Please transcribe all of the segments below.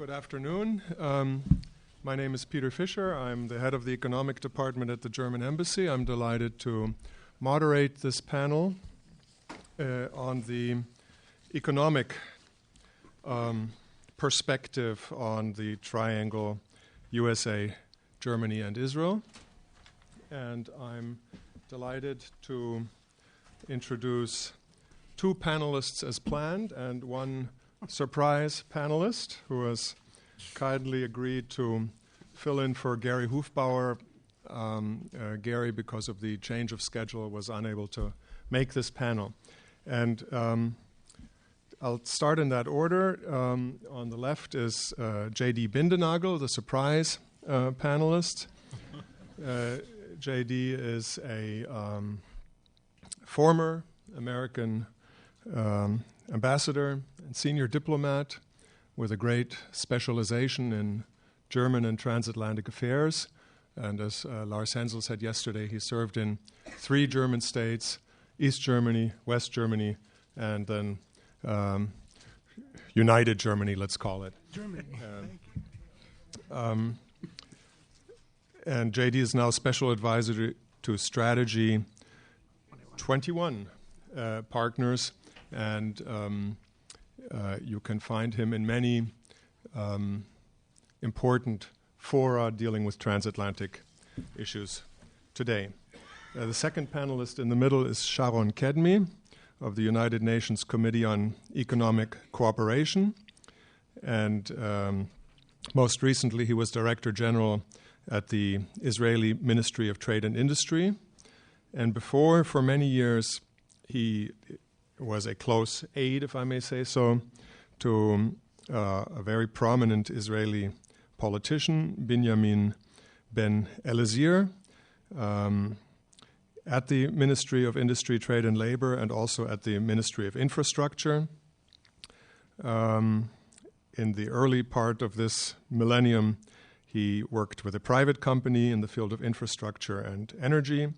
Good afternoon. My name is Peter Fischer. I'm the head of the economic department at the German Embassy. I'm delighted to moderate this panel on the economic perspective on the triangle USA, Germany, and Israel. And I'm delighted to introduce two panelists as planned and one surprise panelist who has kindly agreed to fill in for Gary Hufbauer. Gary, because of the change of schedule, was unable to make this panel. And I'll start in that order. On the left is J.D. Bindenagel, the surprise panelist. J.D. is a former American ambassador and senior diplomat with a great specialization in German and transatlantic affairs. And as Lars Hensel said yesterday, he served in 3 German states, East Germany, West Germany, and then United Germany, let's call it. Germany. And JD is now special advisor to Strategy 21 Partners, and you can find him in many important fora dealing with transatlantic issues today. The second panelist in the middle is Sharon Kedmi of the United Nations Committee on Economic Cooperation, and most recently he was Director General at the Israeli Ministry of Trade and Industry, and before, for many years, he was a close aide, if I may say so, to a very prominent Israeli politician, Binyamin Ben Elazir, at the Ministry of Industry, Trade and Labor, and also at the Ministry of Infrastructure. In the early part of this millennium, he worked with a private company in the field of infrastructure and energy,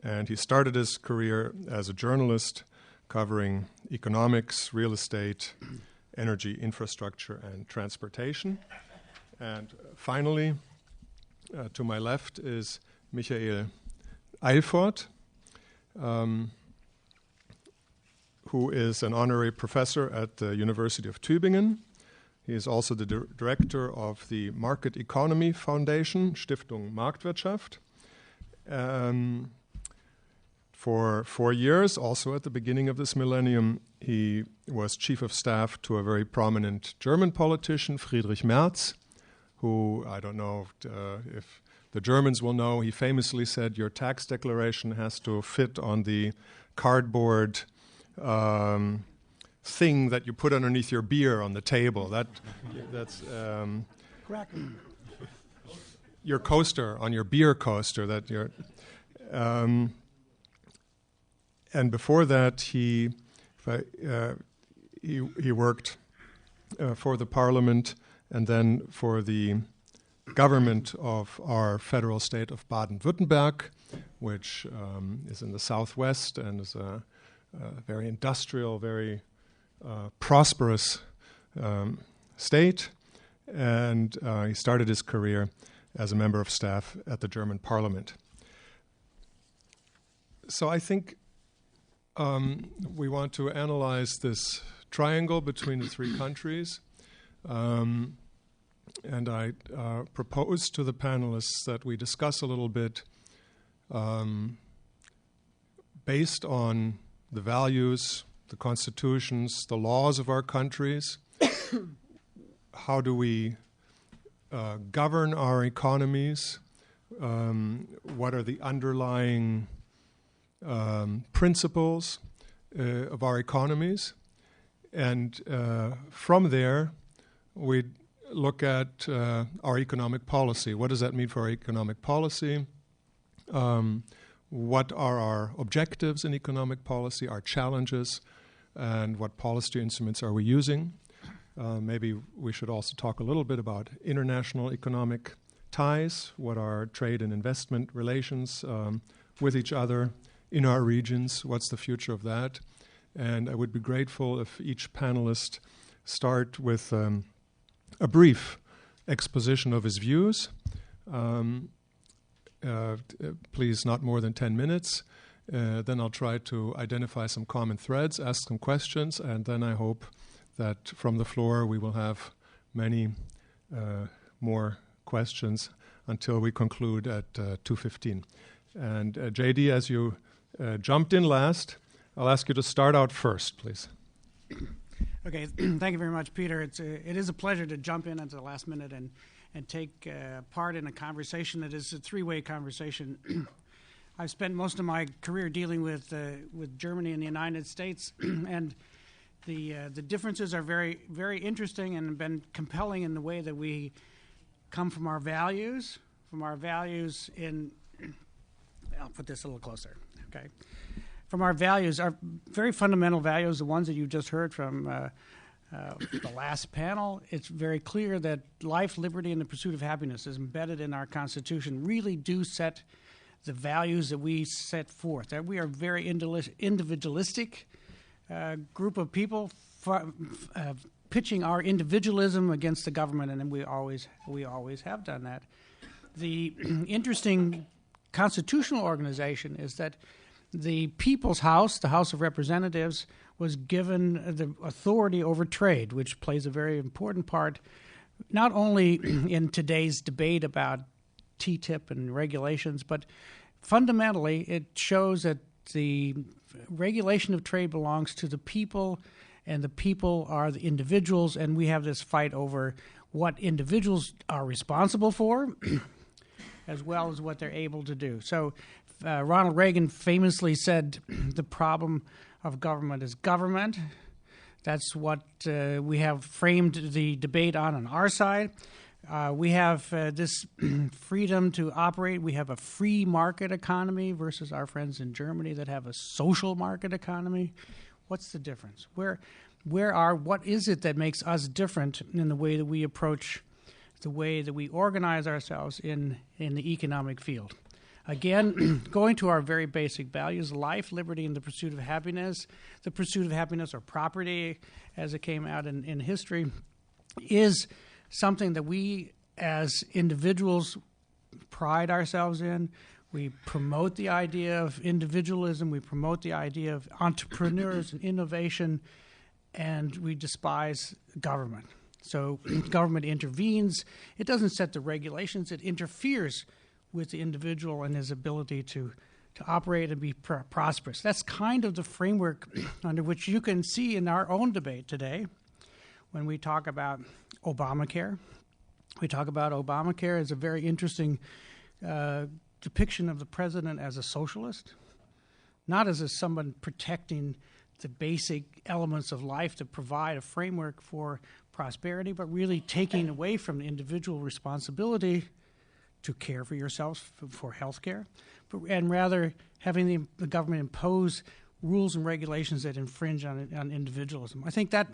and he started his career as a journalist covering economics, real estate, energy, infrastructure, and transportation. And finally, to my left is Michael Eilfort, who is an honorary professor at the University of Tübingen. He is also the director of the Market Economy Foundation, Stiftung Marktwirtschaft. For 4 years, also at the beginning of this millennium, he was chief of staff to a very prominent German politician, Friedrich Merz, who, I don't know if the Germans will know, he famously said, your tax declaration has to fit on the cardboard thing that you put underneath your beer on the table. That's your coaster, on your beer coaster. That you're... And before that, he worked for the parliament and then for the government of our federal state of Baden-Württemberg, which is in the southwest and is a very industrial, very prosperous state. And he started his career as a member of staff at the German parliament. So I think we want to analyze this triangle between the 3 countries. And I propose to the panelists that we discuss a little bit based on the values, the constitutions, the laws of our countries. How do we govern our economies? What are the underlying principles of our economies? And from there, we look at our economic policy. What does that mean for our economic policy? What are our objectives in economic policy, our challenges, and what policy instruments are we using? Maybe we should also talk a little bit about international economic ties, what are trade and investment relations with each other in our regions, what's the future of that? And I would be grateful if each panelist start with a brief exposition of his views. Please, not more than 10 minutes. Then I'll try to identify some common threads, ask some questions, and then I hope that from the floor we will have many more questions until we conclude at 2:15. And JD, as you jumped in last, I'll ask you to start out first, please. Okay, thank you very much, Peter. It is a pleasure to jump in at the last minute and take part in a conversation that is a three-way conversation. I've spent most of my career dealing with Germany and the United States, and the differences are very, very interesting and have been compelling in the way that we come from our values in. I'll put this a little closer. Okay, from our values, our very fundamental values, the ones that you just heard from the last panel. It's very clear that life, liberty, and the pursuit of happiness is embedded in our Constitution. Really do set the values that we set forth. That we are a very individualistic group of people pitching our individualism against the government, and we always have done that. The interesting constitutional organization is that the People's House, the House of Representatives, was given the authority over trade, which plays a very important part, not only in today's debate about TTIP and regulations, but fundamentally it shows that the regulation of trade belongs to the people, and the people are the individuals, and we have this fight over what individuals are responsible for as well as what they're able to do. So Ronald Reagan famously said, the problem of government is government. That's what we have framed the debate on our side. We have this freedom to operate. We have a free market economy versus our friends in Germany that have a social market economy. What's the difference? What is it that makes us different in the way that we approach, the way that we organize ourselves in the economic field? Again, going to our very basic values, life, liberty, and the pursuit of happiness. The pursuit of happiness or property, as it came out in history, is something that we as individuals pride ourselves in. We promote the idea of individualism. We promote the idea of entrepreneurs and innovation, and we despise government. So government intervenes. It doesn't set the regulations. It interferes with the individual and his ability to operate and be prosperous. That's kind of the framework under which you can see in our own debate today when we talk about Obamacare. We talk about Obamacare as a very interesting depiction of the president as a socialist, not as someone protecting the basic elements of life to provide a framework for prosperity, but really taking away from the individual responsibility to care for yourself for health care, and rather having the government impose rules and regulations that infringe on individualism. I think that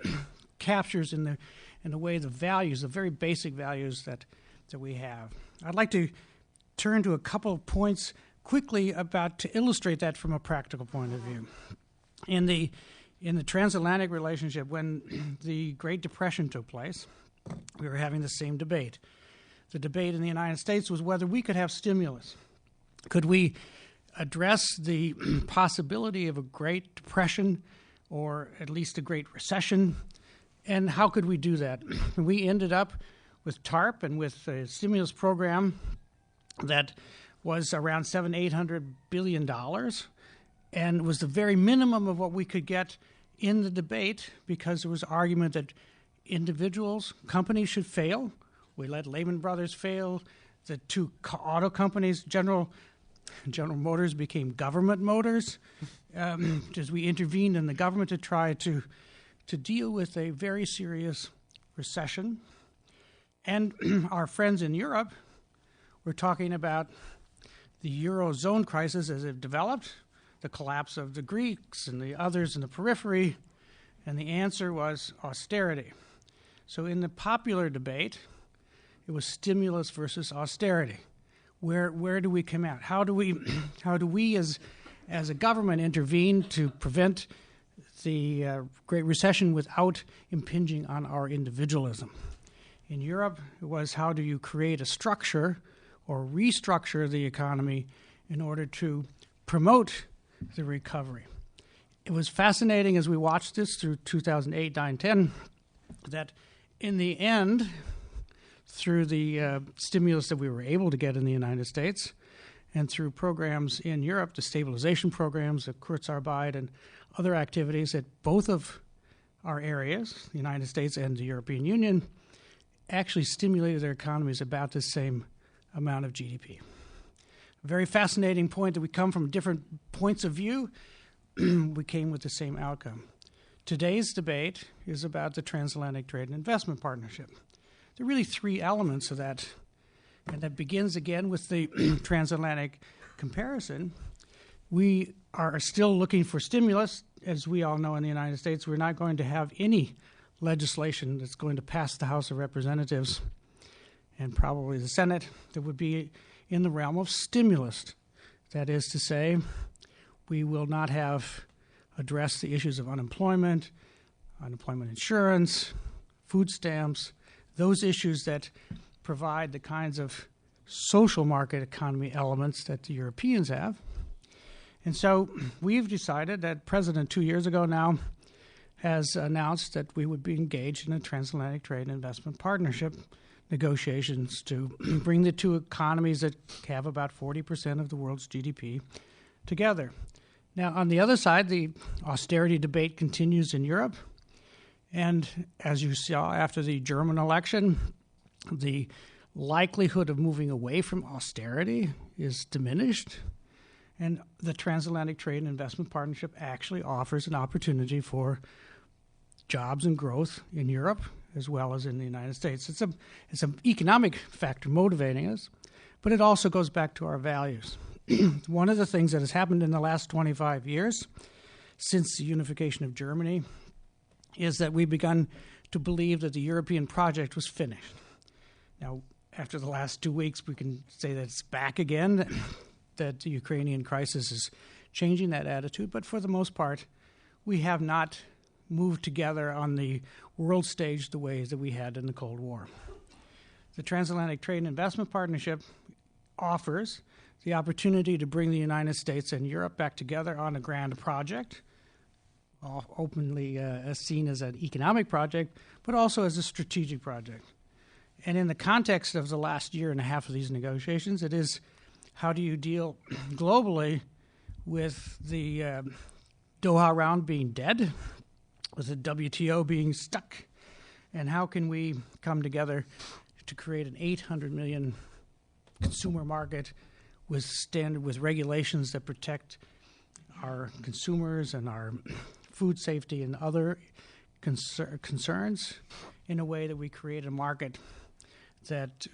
captures in the way the values, the very basic values that we have. I'd like to turn to a couple of points quickly to illustrate that from a practical point of view. In the transatlantic relationship, when the Great Depression took place, we were having the same debate. The debate in the United States was whether we could have stimulus. Could we address the possibility of a Great Depression or at least a Great Recession? And how could we do that? We ended up with TARP and with a stimulus program that was around $700-800 billion and was the very minimum of what we could get in the debate because there was argument that individuals, companies should fail. We let Lehman Brothers fail. The two auto companies, General Motors became Government Motors, as we intervened in the government to try to deal with a very serious recession. And our friends in Europe were talking about the Eurozone crisis as it developed, the collapse of the Greeks and the others in the periphery, and the answer was austerity. So in the popular debate, it was stimulus versus austerity. Where do we come out? How do we as a government intervene to prevent the Great Recession without impinging on our individualism? In Europe, it was how do you create a structure or restructure the economy in order to promote the recovery. It was fascinating as we watched this through 2008, 9, 10, that in the end, through the stimulus that we were able to get in the United States and through programs in Europe, the stabilization programs, the Kurzarbeit, and other activities at both of our areas, the United States and the European Union, actually stimulated their economies about the same amount of GDP. A very fascinating point that we come from different points of view, we came with the same outcome. Today's debate is about the Transatlantic Trade and Investment Partnership. There are really three elements of that, and that begins again with the transatlantic comparison. We are still looking for stimulus. As we all know in the United States, we're not going to have any legislation that's going to pass the House of Representatives and probably the Senate that would be in the realm of stimulus. That is to say, we will not have addressed the issues of unemployment, unemployment insurance, food stamps, those issues that provide the kinds of social market economy elements that the Europeans have. And so we've decided that President 2 years ago now has announced that we would be engaged in a transatlantic trade and investment partnership negotiations to bring the two economies that have about 40% of the world's GDP together. Now, on the other side, the austerity debate continues in Europe. And as you saw after the German election, the likelihood of moving away from austerity is diminished. And the Transatlantic Trade and Investment Partnership actually offers an opportunity for jobs and growth in Europe as well as in the United States. It's an economic factor motivating us, but it also goes back to our values. One of the things that has happened in the last 25 years since the unification of Germany is that we've begun to believe that the European project was finished. Now, after the last 2 weeks, we can say that it's back again, that the Ukrainian crisis is changing that attitude, but for the most part, we have not moved together on the world stage the way that we had in the Cold War. The Transatlantic Trade and Investment Partnership offers the opportunity to bring the United States and Europe back together on a grand project, openly seen as an economic project, but also as a strategic project. And in the context of the last year and a half of these negotiations, it is how do you deal globally with the Doha round being dead, with the WTO being stuck, and how can we come together to create an 800 million consumer market with regulations that protect our consumers and our food safety and other concerns in a way that we create a market that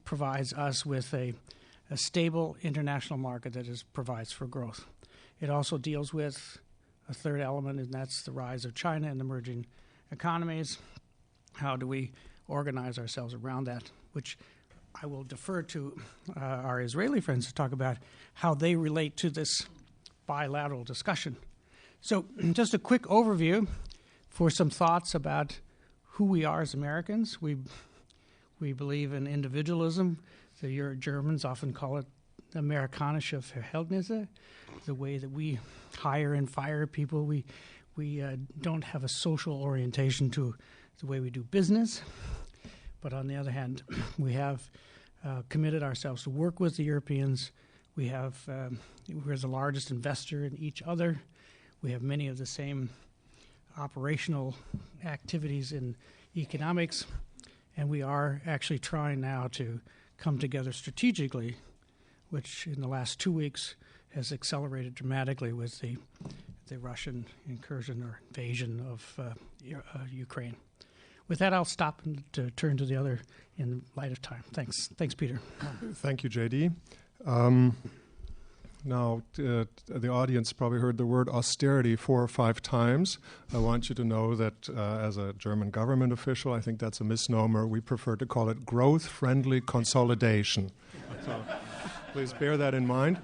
provides us with a stable international market that provides for growth. It also deals with a third element, and that's the rise of China and emerging economies. How do we organize ourselves around that, which I will defer to our Israeli friends to talk about how they relate to this bilateral discussion. So just a quick overview for some thoughts about who we are as Americans. We believe in individualism. The Germans often call it Amerikanische Verhältnisse, the way that we hire and fire people. We don't have a social orientation to the way we do business. But on the other hand, we have committed ourselves to work with the Europeans. We're the largest investor in each other. We have many of the same operational activities in economics, and we are actually trying now to come together strategically, which in the last 2 weeks has accelerated dramatically with the Russian incursion or invasion of Ukraine. With that, I'll stop and turn to the other in light of time. Thanks. Thanks, Peter. Thank you, J.D. Now, the audience probably heard the word austerity 4 or 5 times. I want you to know that as a German government official, I think that's a misnomer. We prefer to call it growth-friendly consolidation. So please bear that in mind.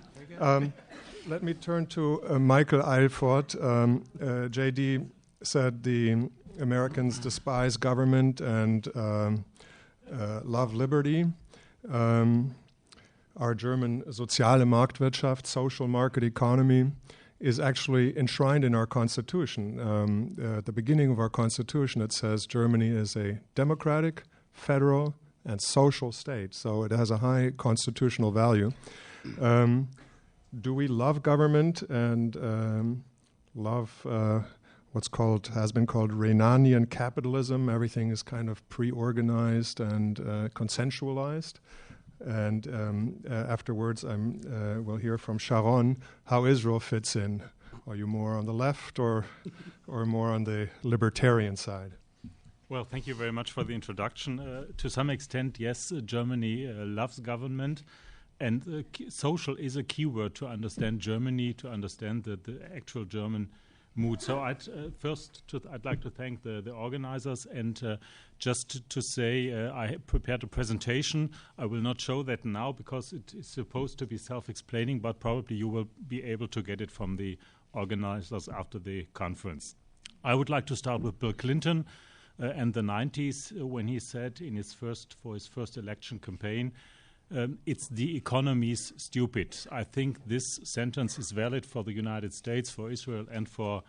Let me turn to Michael Eilfort. J.D. said the Americans despise government and love liberty. Our German soziale Marktwirtschaft, social market economy, is actually enshrined in our constitution. At the beginning of our constitution, it says Germany is a democratic, federal, and social state. So it has a high constitutional value. Do we love government and love has been called Renanian capitalism? Everything is kind of pre-organized and consensualized. And afterwards, we'll hear from Sharon how Israel fits in. Are you more on the left or more on the libertarian side? Well, thank you very much for the introduction. To some extent, yes, Germany loves government, and social is a key word to understand Germany, to understand the actual German mood. So I'd like to thank the organizers, and just to say I prepared a presentation. I will not show that now because it is supposed to be self-explaining, but probably you will be able to get it from the organizers after the conference. I would like to start with Bill Clinton and the 90s when he said for his first election campaign, it's the economy's stupid. I think this sentence is valid for the United States, for Israel, and for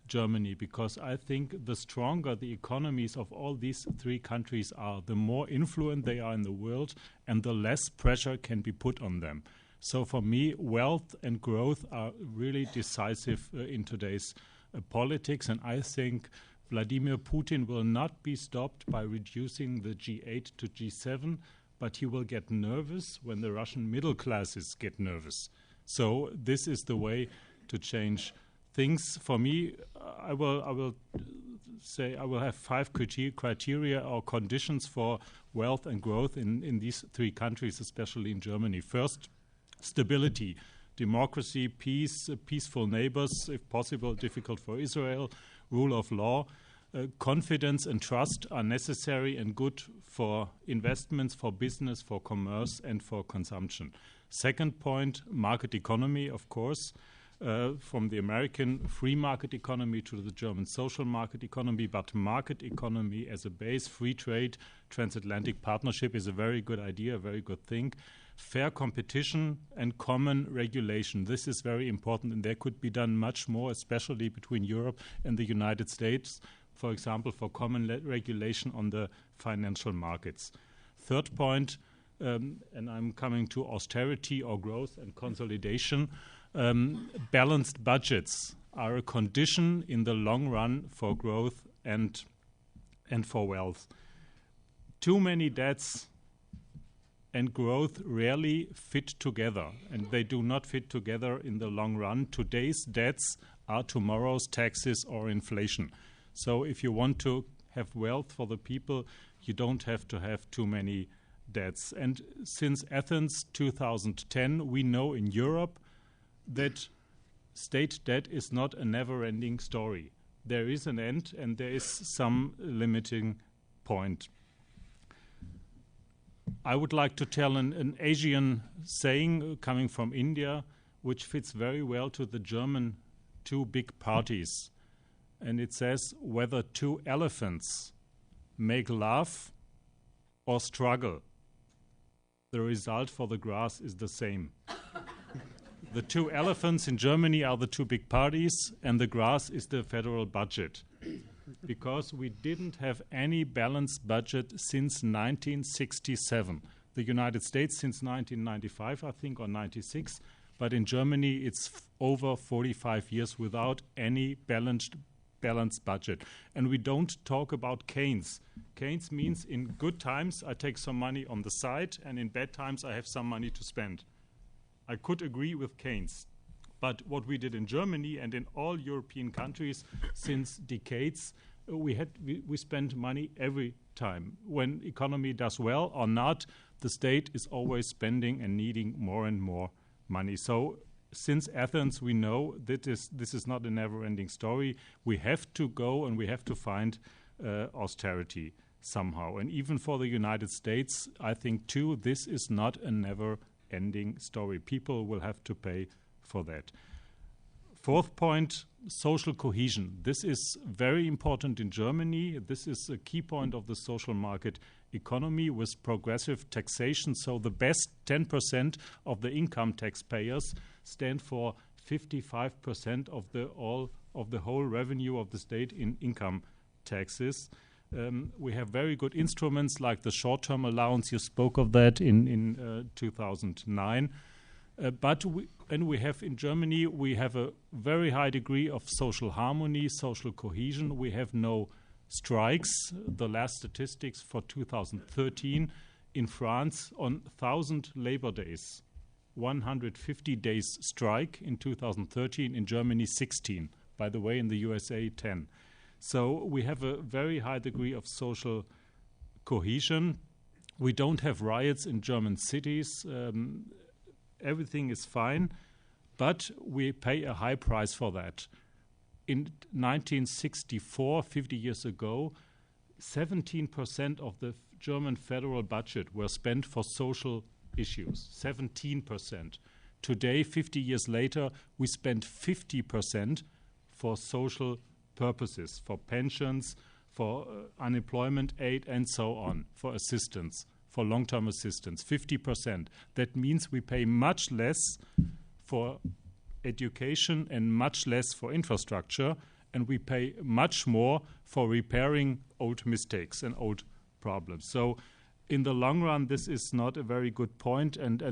Germany, because I think the stronger the economies of all these three countries are, the more influent they are in the world, and the less pressure can be put on them. So for me, wealth and growth are really decisive in today's politics, and I think Vladimir Putin will not be stopped by reducing the G8 to G7, but he will get nervous when the Russian middle classes get nervous. So this is the way to change things. For me, I will say I will have 5 criteria or conditions for wealth and growth in these three countries, especially in Germany. First, stability, democracy, peace, peaceful neighbors, if possible, difficult for Israel, rule of law. Confidence and trust are necessary and good for investments, for business, for commerce, and for consumption. Second point, market economy, of course, from the American free market economy to the German social market economy, but market economy as a base, free trade, transatlantic partnership is a very good idea, a very good thing. Fair competition and common regulation. This is very important, and there could be done much more, especially between Europe and the United States, for example, for common regulation on the financial markets. Third point, and I'm coming to austerity or growth and consolidation, balanced budgets are a condition in the long run for growth and for wealth. Too many debts and growth rarely fit together, and they do not fit together in the long run. Today's debts are tomorrow's taxes or inflation. So if you want to have wealth for the people, you don't have to have too many debts. And since Athens 2010, we know in Europe that state debt is not a never-ending story. There is an end, and there is some limiting point. I would like to tell an Asian saying coming from India, which fits very well to the German two big parties. And it says, whether two elephants make laugh or struggle, the result for the grass is the same. The two elephants in Germany are the two big parties, and the grass is the federal budget. Because we didn't have any balanced budget since 1967. The United States since 1995, I think, or 96. But in Germany, it's over 45 years without any balanced budget. And we don't talk about Keynes. Keynes means in good times I take some money on the side, and in bad times I have some money to spend. I could agree with Keynes. But what we did in Germany and in all European countries since decades, we spend money every time. When economy does well or not, the state is always spending and needing more and more money. So since Athens, we know that this is not a never-ending story. We have to go and we have to find austerity somehow. And even for the United States, I think, too, this is not a never-ending story. People will have to pay for that. Fourth point, social cohesion. This is very important in Germany. This is a key point of the social market economy with progressive taxation. So the best 10% of the income taxpayers stand for 55% of the whole revenue of the state in income taxes. We have very good instruments like the short-term allowance. You spoke of that in 2009. But we have in Germany, we have a very high degree of social harmony, social cohesion. We have no strikes. The last statistics for 2013 in France on 1,000 labor days, 150 days strike in 2013, in Germany 16. By the way, in the USA 10. So we have a very high degree of social cohesion. We don't have riots in German cities. Everything is fine, but we pay a high price for that. In 1964, 50 years ago, 17% of the German federal budget were spent for social issues, 17%. Today, 50 years later, we spend 50% for social purposes, for pensions, for unemployment aid, and so on, for assistance, for long-term assistance, 50%. That means we pay much less for education and much less for infrastructure, and we pay much more for repairing old mistakes and old problems. So in the long run, this is not a very good point, and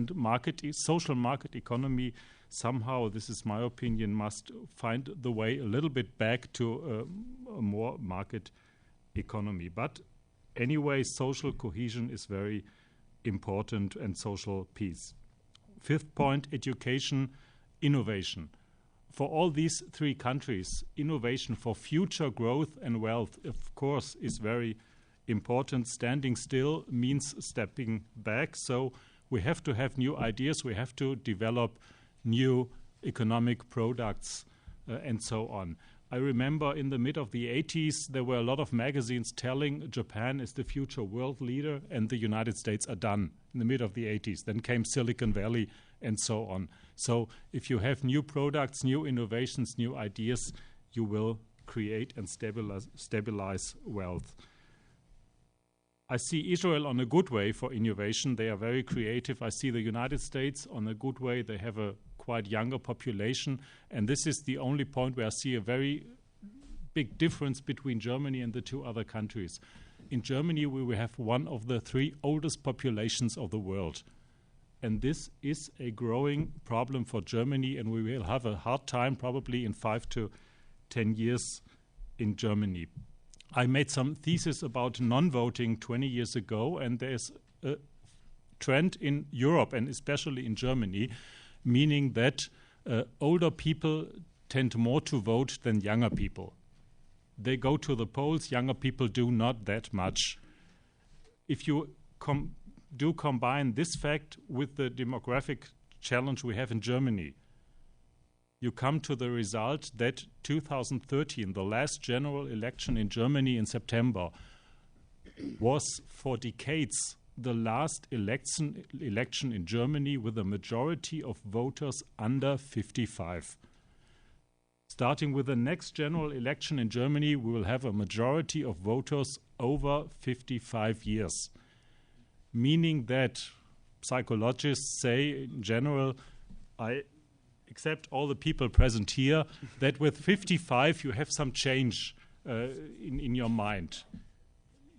social market economy somehow, this is my opinion, must find the way a little bit back to a more market economy. But anyway, social cohesion is very important, and social peace. Fifth point, education, innovation. For all these three countries, innovation for future growth and wealth, of course, is very important. Standing still means stepping back. So we have to have new ideas. We have to develop new economic products and so on. I remember in the mid of the 80s, there were a lot of magazines telling Japan is the future world leader and the United States are done in the mid of the 80s. Then came Silicon Valley and so on. So if you have new products, new innovations, new ideas, you will create and stabilize wealth. I see Israel on a good way for innovation. They are very creative. I see the United States on a good way. They have a quite younger population. And this is the only point where I see a very big difference between Germany and the two other countries. In Germany, we will have one of the three oldest populations of the world. And this is a growing problem for Germany, and we will have a hard time probably in 5 to 10 years in Germany. I made some thesis about non-voting 20 years ago, and there's a trend in Europe and especially in Germany, meaning that older people tend more to vote than younger people. They go to the polls, younger people do not that much. If you combine this fact with the demographic challenge we have in Germany, you come to the result that 2013, the last general election in Germany in September, was for decades the last election in Germany with a majority of voters under 55. Starting with the next general election in Germany, we will have a majority of voters over 55 years, meaning that psychologists say in general, I accept all the people present here, that with 55 you have some change in your mind.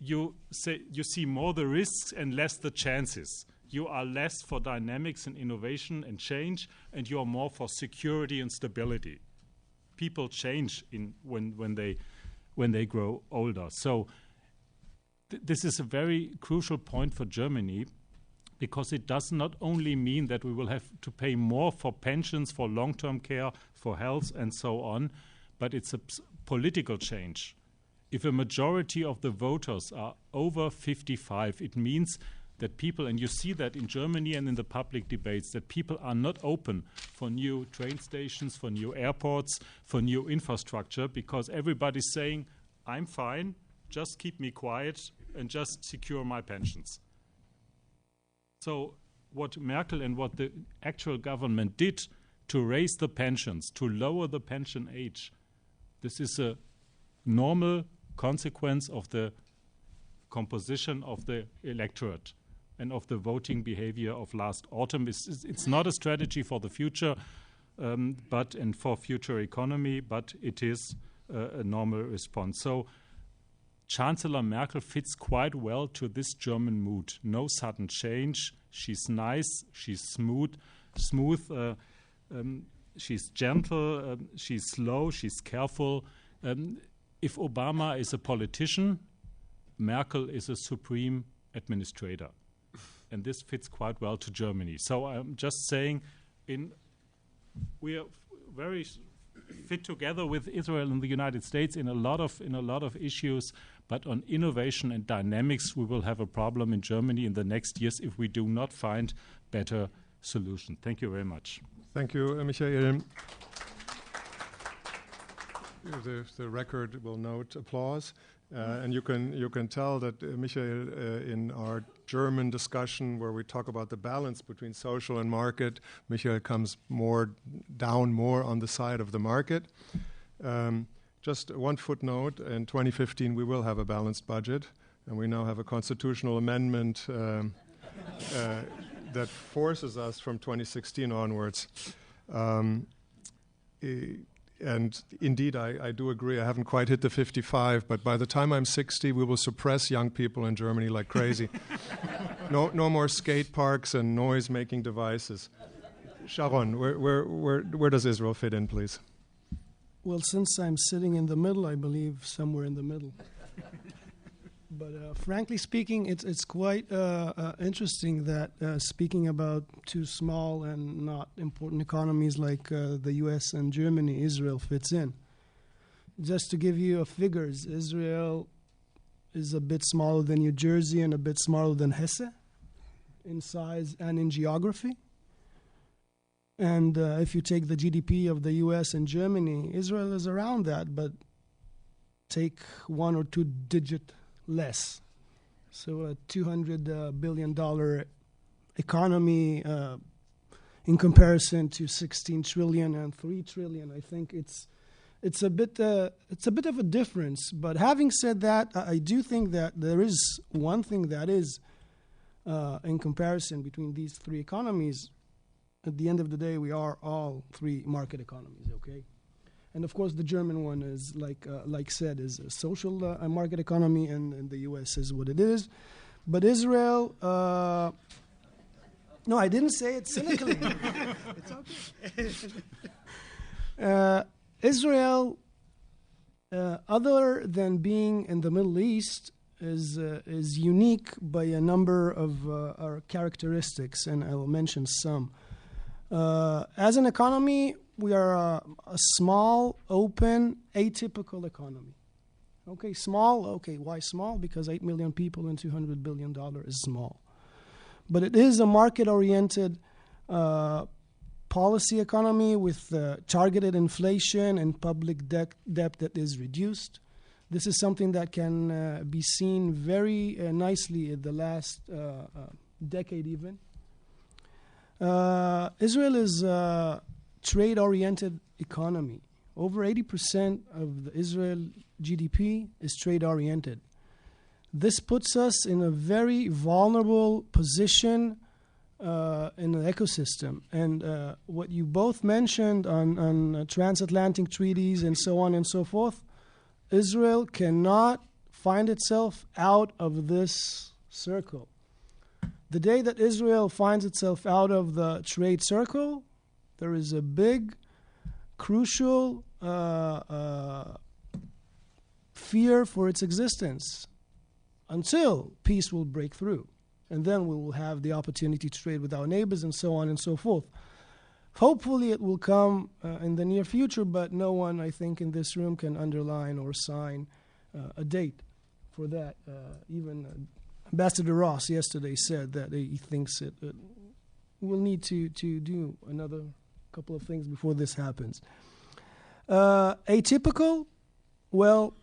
You see more the risks and less the chances. You are less for dynamics and innovation and change, and you are more for security and stability. People change when they grow older. So this is a very crucial point for Germany, because it does not only mean that we will have to pay more for pensions, for long-term care, for health, and so on, but it's a political change. If a majority of the voters are over 55, it means that people, and you see that in Germany and in the public debates, that people are not open for new train stations, for new airports, for new infrastructure, because everybody's saying, I'm fine, just keep me quiet and just secure my pensions. So what Merkel and what the actual government did to raise the pensions, to lower the pension age. This is a normal consequence of the composition of the electorate and of the voting behavior of last autumn. It's not a strategy for the future, and for future economy, but it is a normal response. So Chancellor Merkel fits quite well to this German mood. No sudden change. She's nice. She's smooth. She's gentle. She's slow. She's careful. If Obama is a politician, Merkel is a supreme administrator. And this fits quite well to Germany. So I'm just saying, we are very fit together with Israel and the United States in a lot of issues, but on innovation and dynamics, we will have a problem in Germany in the next years if we do not find better solutions. Thank you very much. Thank you, Michael. The record will note applause. And you can tell that Michael, in our German discussion where we talk about the balance between social and market, Michael comes more on the side of the market. Just one footnote: in 2015 we will have a balanced budget, and we now have a constitutional amendment that forces us from 2016 onwards. And indeed, I do agree. I haven't quite hit the 55, but by the time I'm 60, we will suppress young people in Germany like crazy. No more skate parks and noise-making devices. Sharon, where does Israel fit in, please? Well, since I'm sitting in the middle, I believe somewhere in the middle. But frankly speaking, it's quite interesting that speaking about two small and not important economies like the U.S. and Germany, Israel fits in. Just to give you figures, Israel is a bit smaller than New Jersey and a bit smaller than Hesse in size and in geography. And if you take the GDP of the U.S. and Germany, Israel is around that, but take 1 or 2 digit less. So a $200 billion economy in comparison to 16 trillion and 3 trillion. I think it's a bit of a difference. But having said that, I do think that there is one thing that is in comparison between these three economies. At the end of the day, we are all three market economies, okay? And of course, the German one is, like said, is a social market economy, and the U.S. is what it is. But Israel, no, I didn't say it cynically. It's okay. Israel, other than being in the Middle East, is unique by a number of our characteristics, and I will mention some. As an economy, we are a small, open, atypical economy. Okay, small. Okay, why small? Because 8 million people and $200 billion is small. But it is a market-oriented policy economy with targeted inflation and public debt that is reduced. This is something that can be seen very nicely in the last decade even. Israel is a trade-oriented economy. Over 80% of the Israel GDP is trade-oriented. This puts us in a very vulnerable position in the ecosystem. And what you both mentioned on transatlantic treaties and so on and so forth, Israel cannot find itself out of this circle. The day that Israel finds itself out of the trade circle, there is a big, crucial fear for its existence until peace will break through. And then we will have the opportunity to trade with our neighbors and so on and so forth. Hopefully it will come in the near future, but no one, I think, in this room can underline or sign a date for that. Even Ambassador Ross yesterday said that he thinks it will need to do another couple of things before this happens. Atypical, well,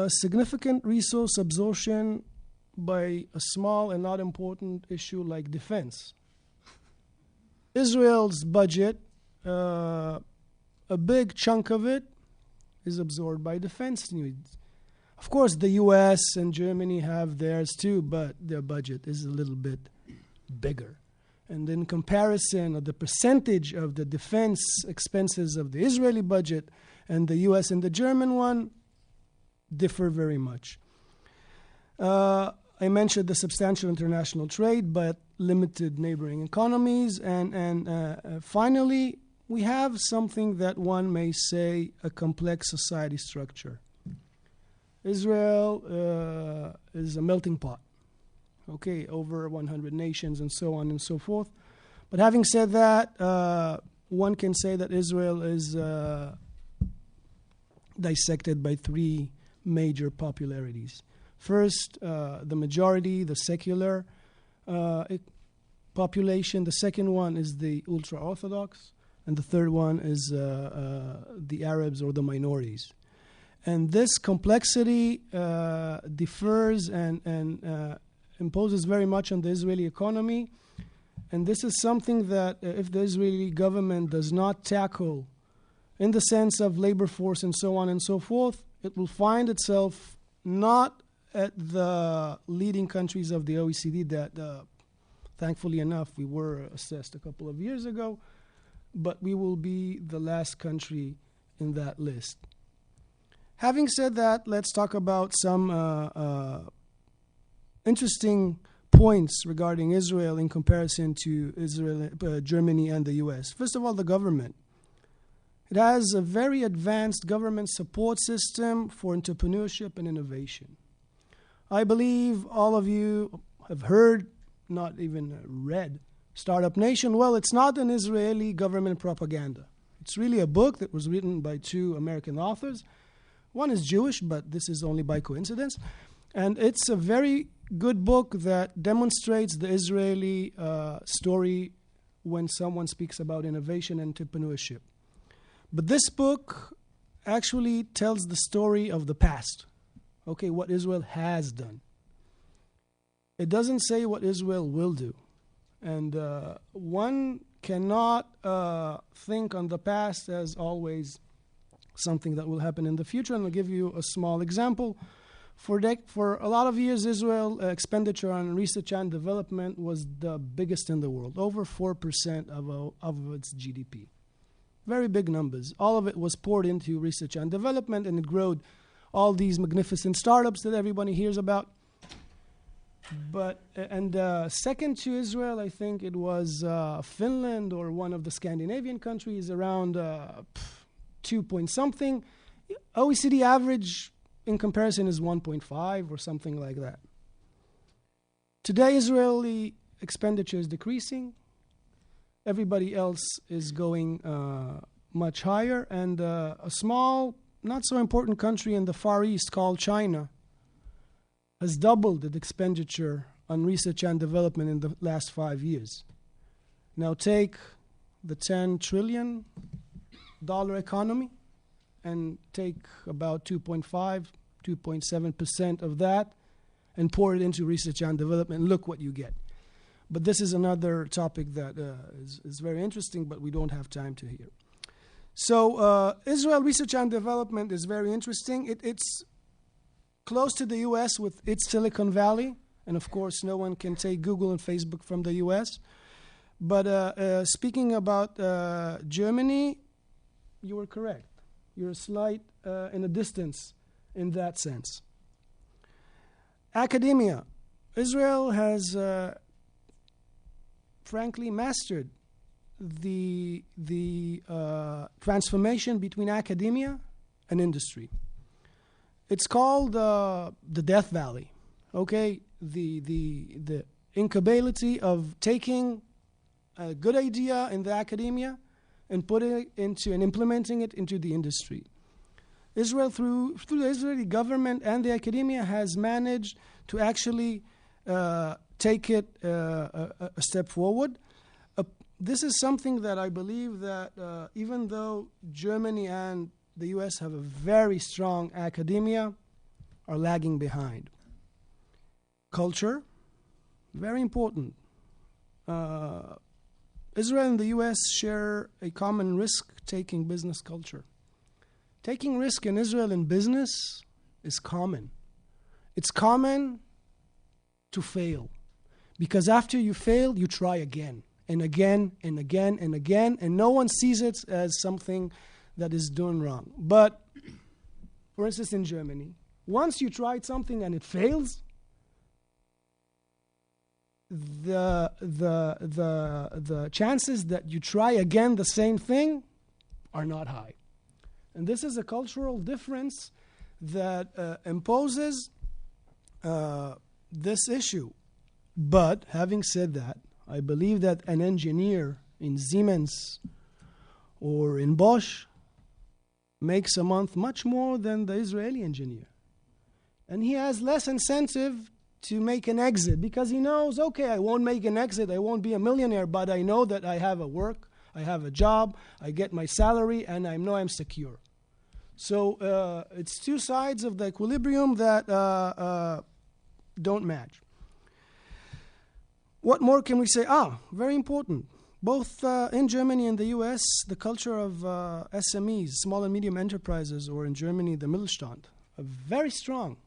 significant resource absorption by a small and not important issue like defense. Israel's budget a big chunk of it is absorbed by defense needs. Of course, the U.S. and Germany have theirs too, but their budget is a little bit bigger. And in comparison of the percentage of the defense expenses of the Israeli budget and the U.S. and the German one differ very much. I mentioned the substantial international trade, but limited neighboring economies. And finally, we have something that one may say a complex society structure. Israel is a melting pot, okay, over 100 nations and so on and so forth. But having said that, one can say that Israel is dissected by three major popularities. First, the majority, the secular population. The second one is the ultra-Orthodox. And the third one is the Arabs or the minorities. And this complexity differs and imposes very much on the Israeli economy. And this is something that if the Israeli government does not tackle in the sense of labor force and so on and so forth, it will find itself not at the leading countries of the OECD that, thankfully enough, we were assessed a couple of years ago, but we will be the last country in that list. Having said that, let's talk about some interesting points regarding Israel in comparison to Israel, Germany and the U.S. First of all, the government. It has a very advanced government support system for entrepreneurship and innovation. I believe all of you have heard, not even read, Startup Nation. Well, it's not an Israeli government propaganda. It's really a book that was written by two American authors. One is Jewish, but this is only by coincidence. And it's a very good book that demonstrates the Israeli story when someone speaks about innovation and entrepreneurship. But this book actually tells the story of the past. Okay, what Israel has done. It doesn't say what Israel will do. And one cannot think on the past as always something that will happen in the future. And I'll give you a small example. For a lot of years, Israel expenditure on research and development was the biggest in the world, over 4% of its GDP. Very big numbers. All of it was poured into research and development, and it grew all these magnificent startups that everybody hears about. But second to Israel, I think it was Finland or one of the Scandinavian countries, around 2 point something. OECD average in comparison is 1.5 or something like that. Today, Israeli expenditure is decreasing. Everybody else is going much higher. And a small, not so important country in the Far East called China has doubled its expenditure on research and development in the last 5 years. Now take the $10 trillion economy and take about 2.7% of that and pour it into research and development, and look what you get. But this is another topic that is very interesting, but we don't have time to hear. So Israel research and development is very interesting. It's close to the U.S. with its Silicon Valley, and of course no one can take Google and Facebook from the U.S. But speaking about Germany, you were correct. You're slight in a distance in that sense. Academia. Israel has frankly mastered the transformation between academia and industry. It's called the Death Valley. Okay, the incapability of taking a good idea in the academia and putting it into and implementing it into the industry. Israel, through the Israeli government and the academia, has managed to actually take it a step forward. This is something that I believe that even though Germany and the U.S. have a very strong academia, are lagging behind. Culture, very important. Israel and the U.S. share a common risk-taking business culture. Taking risk in Israel in business is common. It's common to fail. Because after you fail, you try again and again and again and again, and no one sees it as something that is done wrong. But, for instance, in Germany, once you tried something and it fails, the chances that you try again the same thing are not high. And this is a cultural difference that imposes this issue. But having said that, I believe that an engineer in Siemens or in Bosch makes a month much more than the Israeli engineer. And he has less incentive to make an exit because he knows, okay, I won't make an exit, I won't be a millionaire, but I know that I have a work, I have a job, I get my salary, and I know I'm secure. So it's two sides of the equilibrium that don't match. What more can we say? Very important. Both in Germany and the U.S., the culture of SMEs, small and medium enterprises, or in Germany, the Mittelstand, are very strong,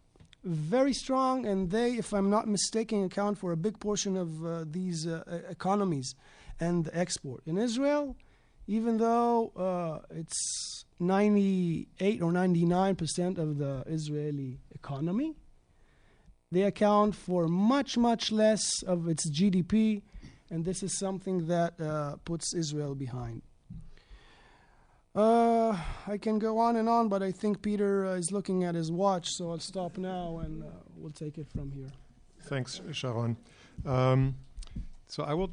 and they, if I'm not mistaken, account for a big portion of these economies and the export. In Israel, even though it's 98 or 99% of the Israeli economy, they account for much, much less of its GDP, and this is something that puts Israel behind. I can go on, but I think Peter is looking at his watch, so I'll stop now and we'll take it from here. Thanks, Sharon. So I will...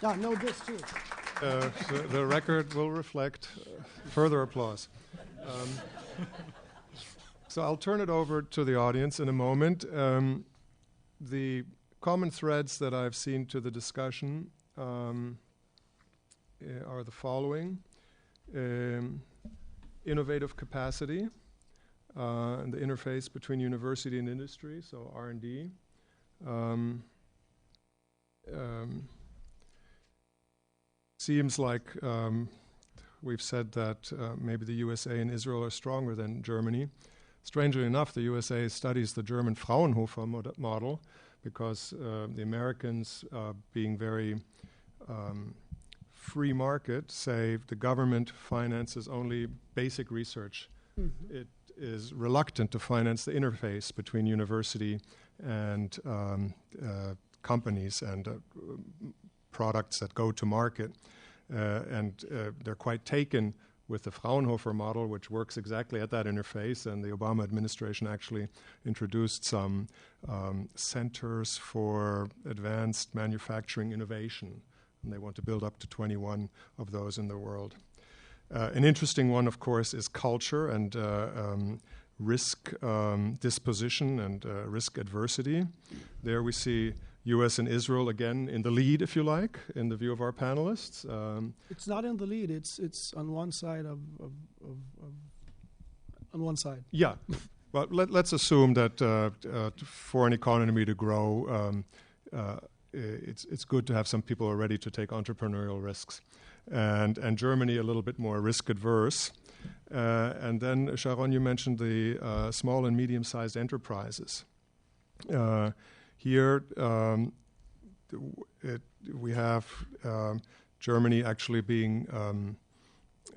no, this too. So the record will reflect further applause. So I'll turn it over to the audience in a moment. The common threads that I've seen to the discussion are the following. Innovative capacity and the interface between university and industry, so R&D. Seems like we've said that maybe the USA and Israel are stronger than Germany. Strangely enough, the USA studies the German Fraunhofer model because the Americans, being very free market, say the government finances only basic research. Mm-hmm. It is reluctant to finance the interface between university and companies and products that go to market. And they're quite taken with the Fraunhofer model, which works exactly at that interface. And the Obama administration actually introduced some centers for advanced manufacturing innovation. And they want to build up to 21 of those in the world. An interesting one, of course, is culture and risk disposition and risk adversity. There we see U.S. and Israel again in the lead, if you like, in the view of our panelists. It's not in the lead. It's on one side of on one side. Yeah, but let's assume that for an economy to grow, it's good to have some people who are ready to take entrepreneurial risks, and Germany a little bit more risk adverse. And then Sharon, you mentioned the small and medium-sized enterprises. Here, we have Germany actually being,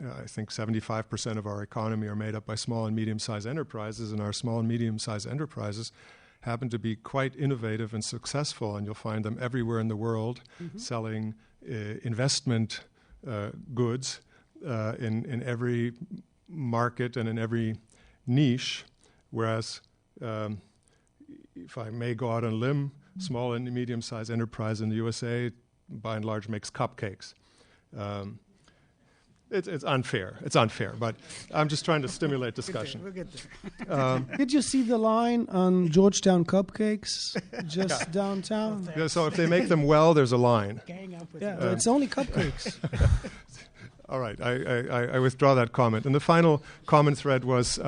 I think 75% of our economy are made up by small and medium-sized enterprises, and our small and medium-sized enterprises happen to be quite innovative and successful, and you'll find them everywhere in the world, mm-hmm. selling investment goods in every market and in every niche, whereas if I may go out on a limb, small and medium-sized enterprise in the USA, by and large, makes cupcakes. It's unfair. It's unfair, but I'm just trying to stimulate discussion. We'll get there. Did you see the line on Georgetown cupcakes just downtown? Yeah, so if they make them well, there's a line. Gang up with it's only cupcakes. All right, I withdraw that comment. And the final common thread was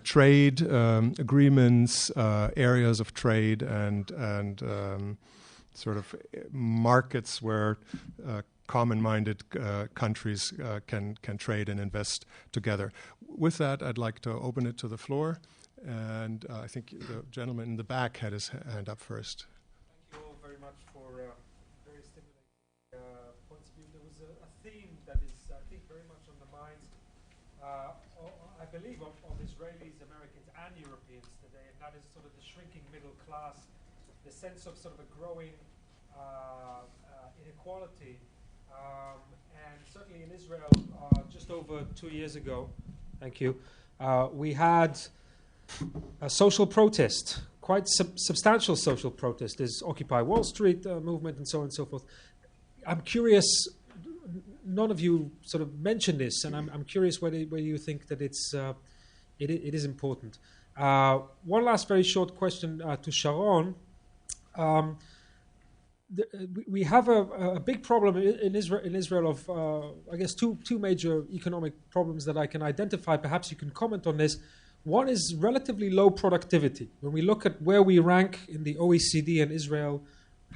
trade agreements, areas of trade, and sort of markets where common-minded countries can trade and invest together. With that, I'd like to open it to the floor, and I think the gentleman in the back had his hand up first. Thank you all very much for very stimulating points of view. There was a theme that is, I think, very much on the minds, I believe, of Israelis, Americans, and Europeans today, and that is sort of the shrinking middle class, the sense of sort of a growing inequality. And certainly in Israel, just over 2 years ago, thank you, we had a social protest, quite substantial social protest. There's Occupy Wall Street movement and so on and so forth. I'm curious, none of you sort of mentioned this, and I'm curious whether you think that it is important. One last very short question to Sharon. We have a big problem in Israel of, I guess, two major economic problems that I can identify. Perhaps you can comment on this. One is relatively low productivity. When we look at where we rank in the OECD, and Israel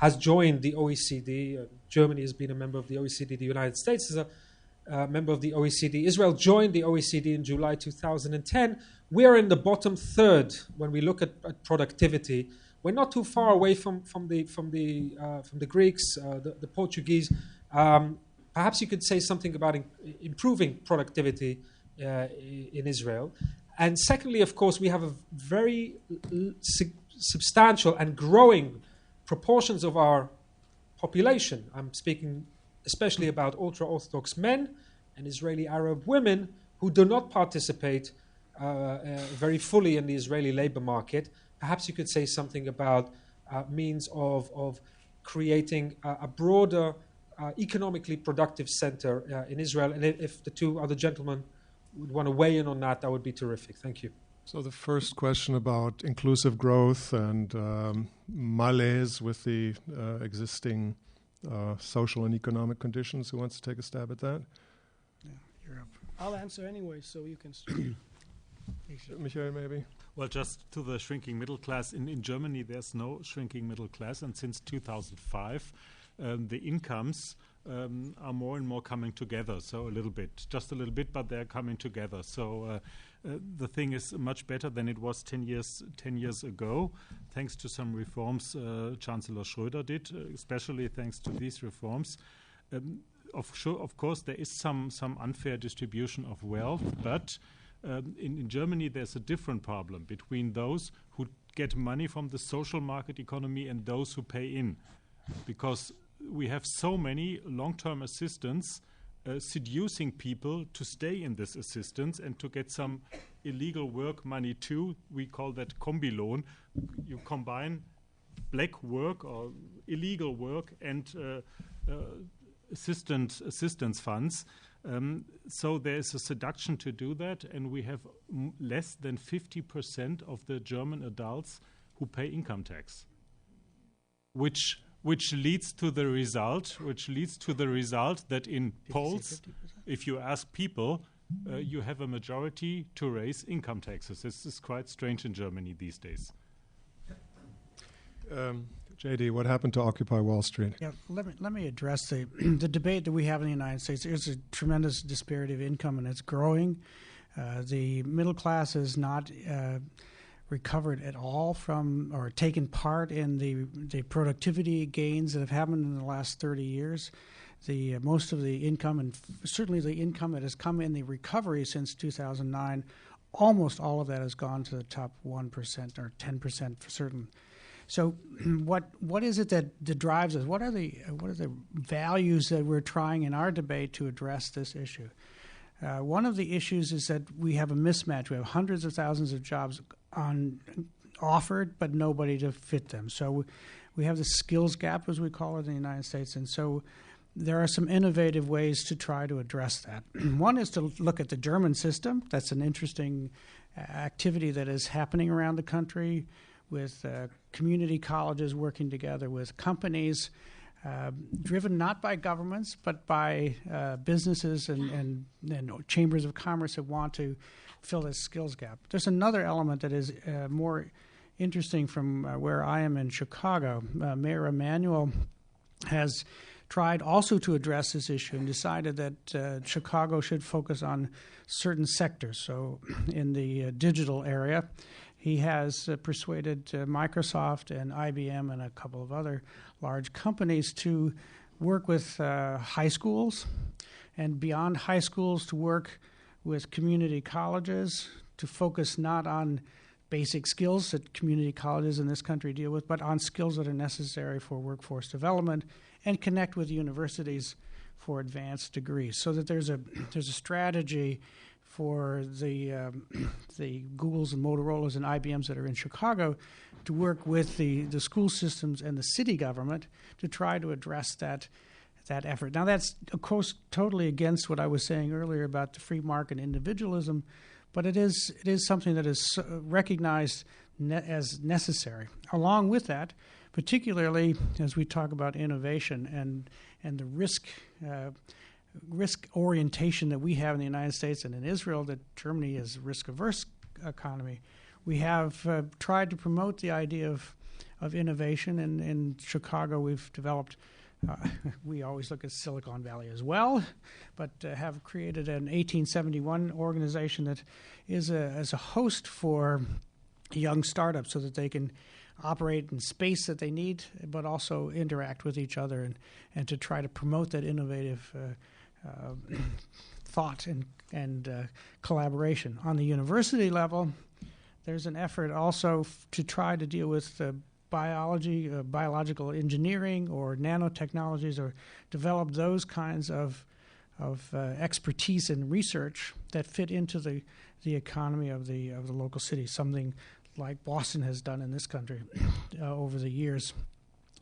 has joined the OECD, Germany has been a member of the OECD, the United States is a member of the OECD. Israel joined the OECD in July 2010. We are in the bottom third when we look at productivity. We're not too far away from the Greeks, the Portuguese. Perhaps you could say something about improving productivity in Israel. And secondly, of course, we have a very substantial and growing proportions of our population. I'm speaking especially about ultra-Orthodox men and Israeli Arab women who do not participate very fully in the Israeli labor market. Perhaps you could say something about means of creating a broader, economically productive center in Israel. And if the two other gentlemen would want to weigh in on that, that would be terrific. Thank you. So the first question about inclusive growth and malaise with the existing social and economic conditions. Who wants to take a stab at that? Yeah, you're up. I'll answer anyway, so you can start. Michael, maybe? Well, just to the shrinking middle class, in Germany there's no shrinking middle class, and since 2005 the incomes are more and more coming together, so just a little bit, but they're coming together. So the thing is much better than it was 10 years ago, thanks to some reforms Chancellor Schröder did, especially thanks to these reforms. Of course, there is some unfair distribution of wealth, but in Germany, there's a different problem between those who get money from the social market economy and those who pay in, because we have so many long-term assistants seducing people to stay in this assistance and to get some illegal work money too. We call that Kombilohn. You combine black work or illegal work and assistance funds. So there is a seduction to do that, and we have less than 50% of the German adults who pay income tax, which leads to the result that in polls, if you ask people, you have a majority to raise income taxes. This is quite strange in Germany these days. JD, what happened to Occupy Wall Street? Yeah, let me address the debate that we have in the United States. There's a tremendous disparity of income, and it's growing. The middle class is not recovered at all from or taken part in the productivity gains that have happened in the last 30 years. Most of the income, and certainly the income that has come in the recovery since 2009, almost all of that has gone to the top 1% or 10% for certain. So, what is it that drives us? What are the values that we're trying in our debate to address this issue? One of the issues is that we have a mismatch. We have hundreds of thousands of jobs offered, but nobody to fit them. So we have the skills gap, as we call it in the United States, and so there are some innovative ways to try to address that. One is to look at the German system. That's an interesting activity that is happening around the country, with community colleges working together with companies, driven not by governments, but by businesses and chambers of commerce that want to fill this skills gap. There's another element that is more interesting from where I am in Chicago. Mayor Emanuel has tried also to address this issue and decided that Chicago should focus on certain sectors. So in the digital area, he has persuaded Microsoft and IBM and a couple of other large companies to work with high schools, and beyond high schools to work with community colleges to focus not on basic skills that community colleges in this country deal with, but on skills that are necessary for workforce development, and connect with universities for advanced degrees, so that there's a strategy for the Googles and Motorola's and IBMs that are in Chicago to work with the school systems and the city government to try to address that effort. Now, that's, of course, totally against what I was saying earlier about the free market individualism, but it is something that is recognized as necessary. Along with that, particularly as we talk about innovation and the risk orientation that we have in the United States and in Israel, that Germany is a risk-averse economy, we have tried to promote the idea of innovation. And in Chicago, we've developed, we always look at Silicon Valley as well, but have created an 1871 organization that is as a host for young startups so that they can operate in space that they need, but also interact with each other and to try to promote that innovative thought and collaboration. On the university level, there's an effort also to try to deal with biology, biological engineering, or nanotechnologies, or develop those kinds of expertise and research that fit into the economy of the local city, something like Boston has done in this country over the years,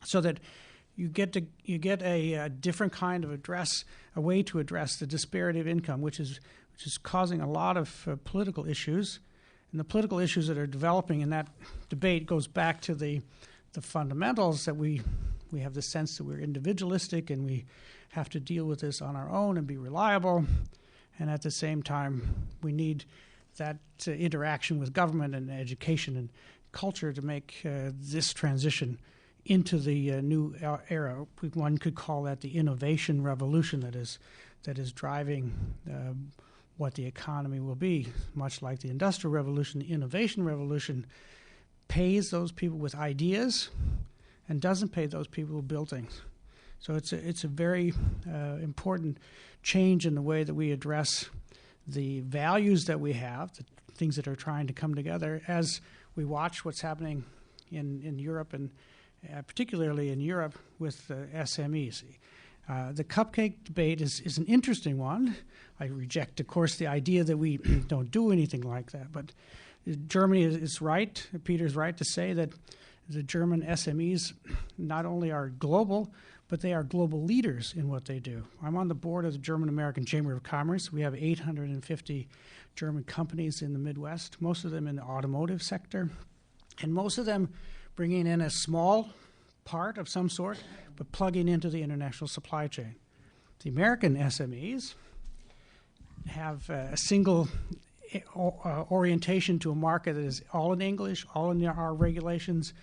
so that you get a different kind of a way to address the disparity of income, which is causing a lot of political issues. And the political issues that are developing in that debate goes back to the fundamentals that we have the sense that we're individualistic and we have to deal with this on our own and be reliable. And at the same time, we need that interaction with government and education and culture to make this transition into the new era. One could call that the innovation revolution that is driving what the economy will be. Much like the Industrial Revolution, the Innovation Revolution pays those people with ideas and doesn't pay those people who build things. So it's a very important change in the way that we address the values that we have, the things that are trying to come together as we watch what's happening in Europe, and particularly in Europe with SMEs. The cupcake debate is an interesting one. I reject, of course, the idea that we don't do anything like that. But Germany is right, Peter's right to say that the German SMEs not only are global, but they are global leaders in what they do. I'm on the board of the German-American Chamber of Commerce. We have 850 German companies in the Midwest, most of them in the automotive sector, and most of them bringing in a small part of some sort, but plugging into the international supply chain. The American SMEs have a single orientation to a market that is all in English, all in our regulations,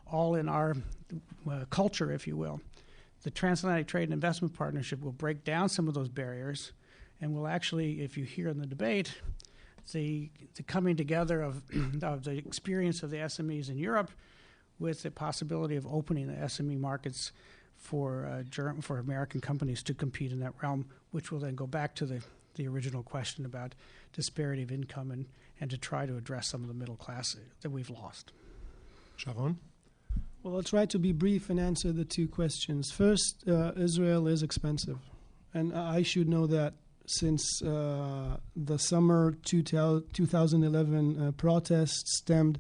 all in our culture, if you will. The Transatlantic Trade and Investment Partnership will break down some of those barriers and will actually, if you hear in the debate, the coming together of the experience of the SMEs in Europe with the possibility of opening the SME markets for American companies to compete in that realm, which will then go back to the original question about disparity of income and to try to address some of the middle class that we've lost. Sharon? Well, I'll try to be brief and answer the two questions. First, Israel is expensive. And I should know that since the summer 2011 protests stemmed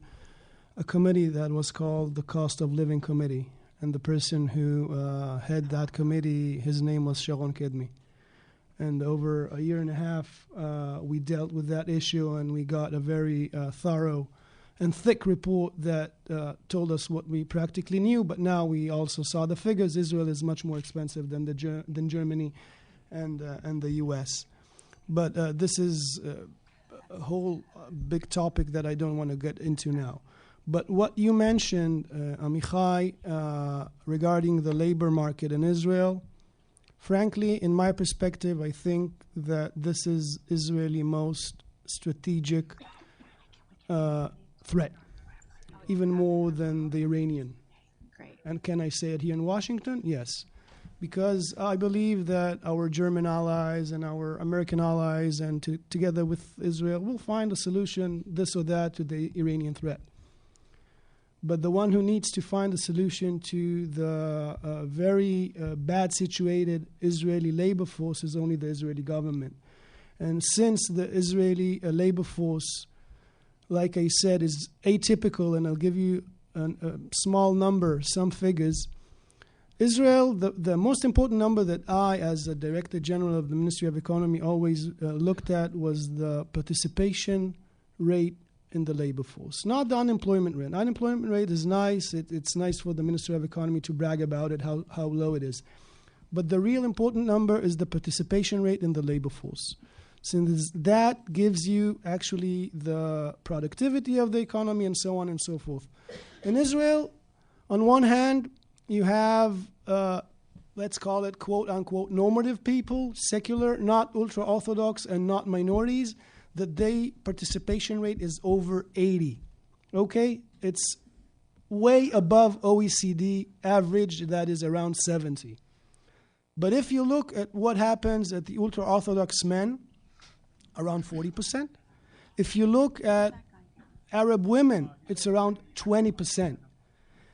a committee that was called the Cost of Living Committee. And the person who head that committee, his name was Sharon Kedmi. And over a year and a half, we dealt with that issue, and we got a very thorough and thick report that told us what we practically knew. But now we also saw the figures. Israel is much more expensive than Germany and the U.S. But this is a whole big topic that I don't want to get into now. But what you mentioned, Amichai, regarding the labor market in Israel, frankly, in my perspective, I think that this is Israeli most strategic threat, even more than the Iranian. Great. And can I say it here in Washington? Yes. Because I believe that our German allies and our American allies and together with Israel will find a solution, this or that, to the Iranian threat. But the one who needs to find a solution to the very bad situated Israeli labor force is only the Israeli government. And since the Israeli labor force, like I said, is atypical, and I'll give you a small number, some figures, Israel, the most important number that I, as the Director General of the Ministry of Economy, always looked at was the participation rate in the labor force, not the unemployment rate. Unemployment rate is nice. It's nice for the Ministry of Economy to brag about it, how low it is. But the real important number is the participation rate in the labor force. Since that gives you actually the productivity of the economy and so on and so forth. In Israel, on one hand, you have, let's call it, quote unquote, normative people, secular, not ultra-Orthodox and not minorities, that their participation rate is over 80. Okay? It's way above OECD average, that is around 70. But if you look at what happens at the ultra-Orthodox men, around 40%. If you look at Arab women, it's around 20%.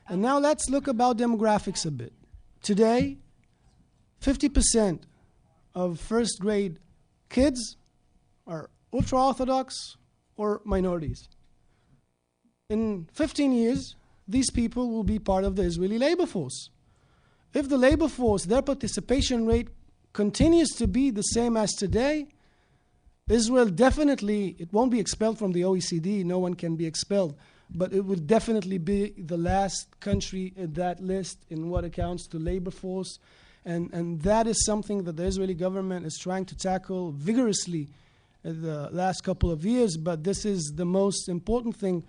And now let's look about demographics a bit. Today, 50% of first grade kids are ultra-Orthodox or minorities. In 15 years, these people will be part of the Israeli labor force. If the labor force, their participation rate continues to be the same as today, Israel definitely, it won't be expelled from the OECD, no one can be expelled, but it will definitely be the last country in that list in what accounts to labor force. And that is something that the Israeli government is trying to tackle vigorously in the last couple of years, but this is the most important thing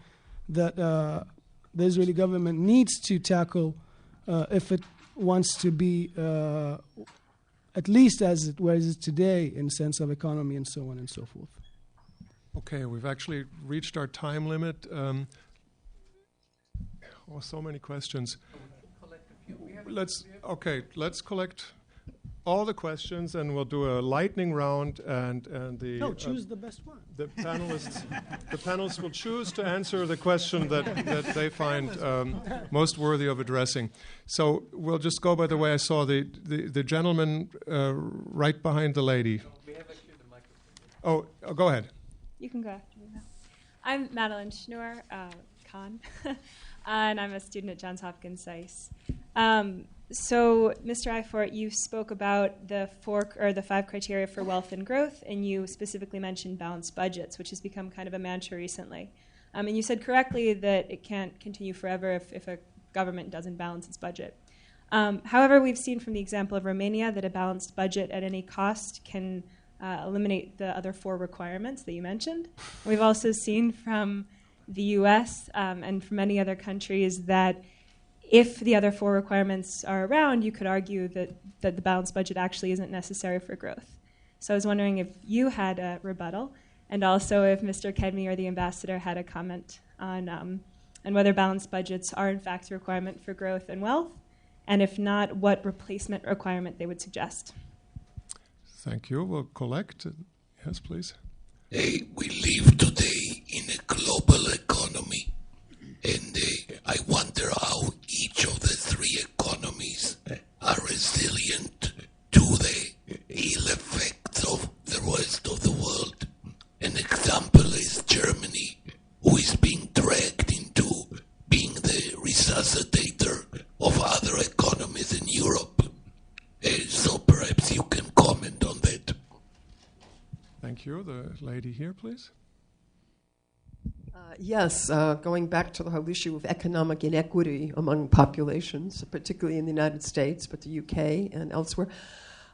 that the Israeli government needs to tackle if it wants to be at least as it was today in sense of economy and so on and so forth. Okay, we've actually reached our time limit. So many questions. Let's collect all the questions, and we'll do a lightning round. And the choose the best one. The panelists will choose to answer the question that they find most worthy of addressing. So we'll just go by the way I saw the gentleman right behind the lady. We have actually the microphone. Oh, go ahead. You can go after me now. I'm Madeline Schnur, Khan, and I'm a student at Johns Hopkins SAIS. So, Mr. Eilfort, you spoke about the 5 criteria for wealth and growth, and you specifically mentioned balanced budgets, which has become kind of a mantra recently. And you said correctly that it can't continue forever if a government doesn't balance its budget. However, we've seen from the example of Romania that a balanced budget at any cost can eliminate the other 4 requirements that you mentioned. We've also seen from the U.S. And from many other countries that if the other 4 requirements are around, you could argue that the balanced budget actually isn't necessary for growth. So I was wondering if you had a rebuttal, and also if Mr. Kedmi or the ambassador had a comment on whether balanced budgets are in fact a requirement for growth and wealth, and if not, what replacement requirement they would suggest. Thank you. We'll collect. Yes, please. We live today in a global economy, and I wonder how each of the 3 economies are resilient to the ill effects of the rest of the world. An example is Germany, who is being dragged into being the resuscitator of other economies in Europe. So perhaps you can comment on that. Thank you. The lady here, please. Yes, going back to the whole issue of economic inequity among populations, particularly in the United States, but the UK and elsewhere,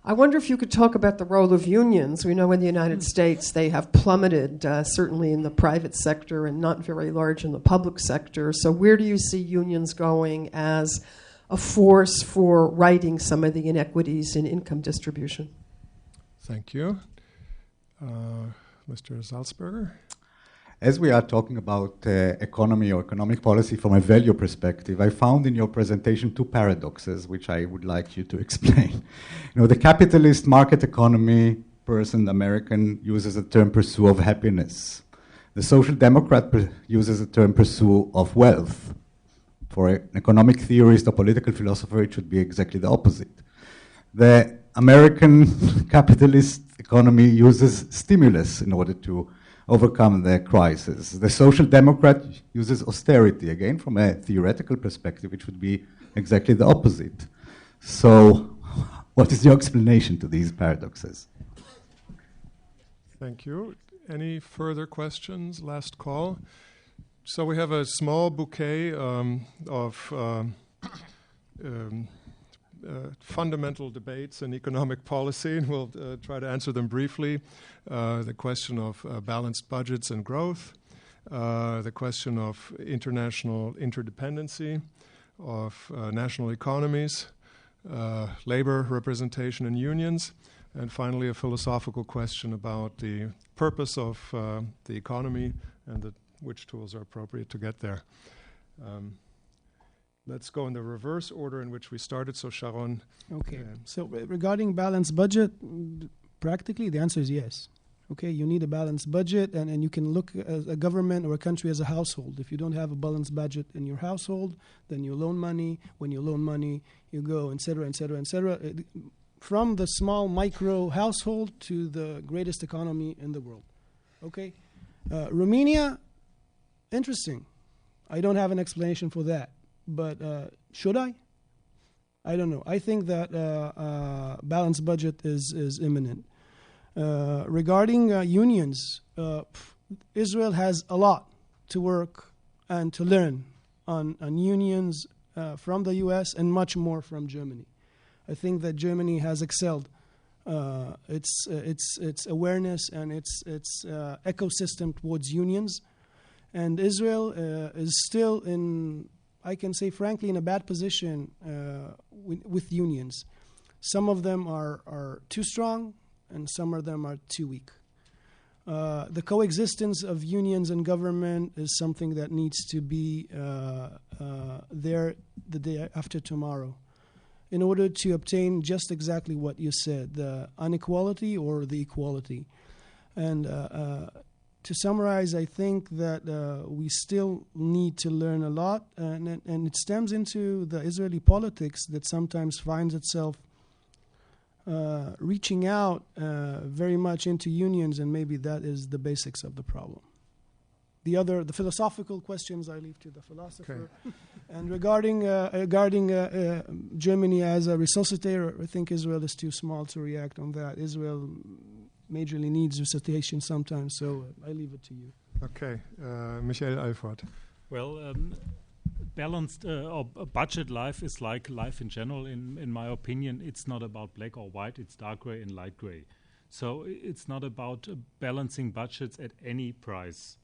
I wonder if you could talk about the role of unions. We know in the United States they have plummeted, certainly in the private sector and not very large in the public sector. So where do you see unions going as a force for righting some of the inequities in income distribution? Thank you. Mr. Salzberger? As we are talking about economy or economic policy from a value perspective, I found in your presentation two paradoxes, which I would like you to explain. The capitalist market economy person, American, uses the term pursuit of happiness. The social democrat uses the term pursuit of wealth. For an economic theorist or political philosopher, it should be exactly the opposite. The American capitalist economy uses stimulus in order to overcome the crisis. The social democrat uses austerity, again, from a theoretical perspective, which would be exactly the opposite. So what is your explanation to these paradoxes? Thank you. Any further questions? Last call. So we have a small bouquet of fundamental debates in economic policy, and we'll try to answer them briefly. The question of balanced budgets and growth, the question of international interdependency, of national economies, labor representation in unions, and finally a philosophical question about the purpose of the economy and which tools are appropriate to get there. Let's go in the reverse order in which we started. So Sharon. Okay. So regarding balanced budget, practically the answer is yes. Okay, you need a balanced budget, and you can look at a government or a country as a household. If you don't have a balanced budget in your household, then you loan money. When you loan money, you go, et cetera, et cetera, et cetera. From the small micro household to the greatest economy in the world. Okay? Romania, interesting. I don't have an explanation for that. But should I? I don't know. I think that balanced budget is imminent. Regarding unions, Israel has a lot to work and to learn on unions from the U.S. and much more from Germany. I think that Germany has excelled its awareness and its ecosystem towards unions, and Israel is still in, I can say frankly, in a bad position with unions. Some of them are too strong, and some of them are too weak. The coexistence of unions and government is something that needs to be there the day after tomorrow in order to obtain just exactly what you said, the inequality or the equality. And to summarize, I think that we still need to learn a lot, and it stems into the Israeli politics that sometimes finds itself reaching out very much into unions, and maybe that is the basics of the problem. The philosophical questions I leave to the philosopher. Okay. And regarding Germany as a resuscitator, I think Israel is too small to react on that. Israel majorly needs resuscitation sometimes, so I leave it to you. Okay, Michael Eilfort. Well, balanced or budget life is like life in general. In my opinion, it's not about black or white. It's dark gray and light gray. So it's not about balancing budgets at any price.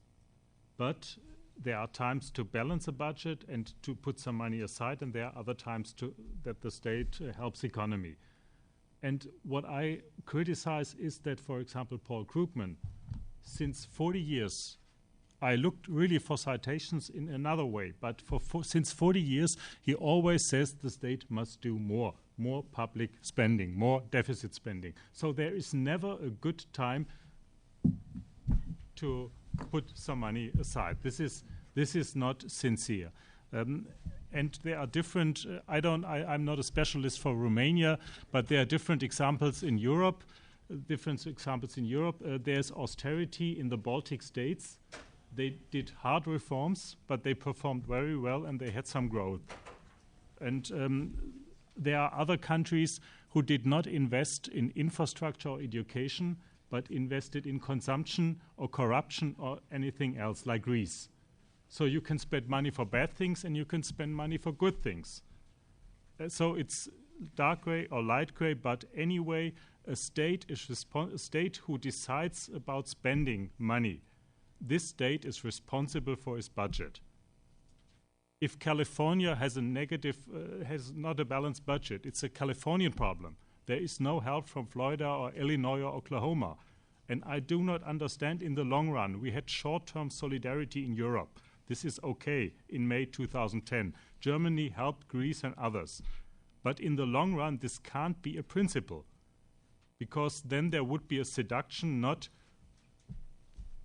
But there are times to balance a budget and to put some money aside, and there are other times that the state helps economy. And what I criticize is that, for example, Paul Krugman, since 40 years, I looked really for citations in another way, but since 40 years, he always says the state must do more public spending, more deficit spending. So there is never a good time to put some money aside. This is not sincere. And there are different, I'm not a specialist for Romania, but there are different examples in Europe. There's austerity in the Baltic states. They did hard reforms, but they performed very well and they had some growth. And there are other countries who did not invest in infrastructure or education, but invested in consumption or corruption or anything else, like Greece. So you can spend money for bad things and you can spend money for good things. So dark gray or light gray, but anyway, a state is a state who decides about spending money. This state is responsible for its budget. If California has a negative, has not a balanced budget, it's a Californian problem. There is no help from Florida or Illinois or Oklahoma. And I do not understand in the long run. We had short-term solidarity in Europe. This is okay in May 2010. Germany helped Greece and others. But in the long run, this can't be a principle, because then there would be a seduction not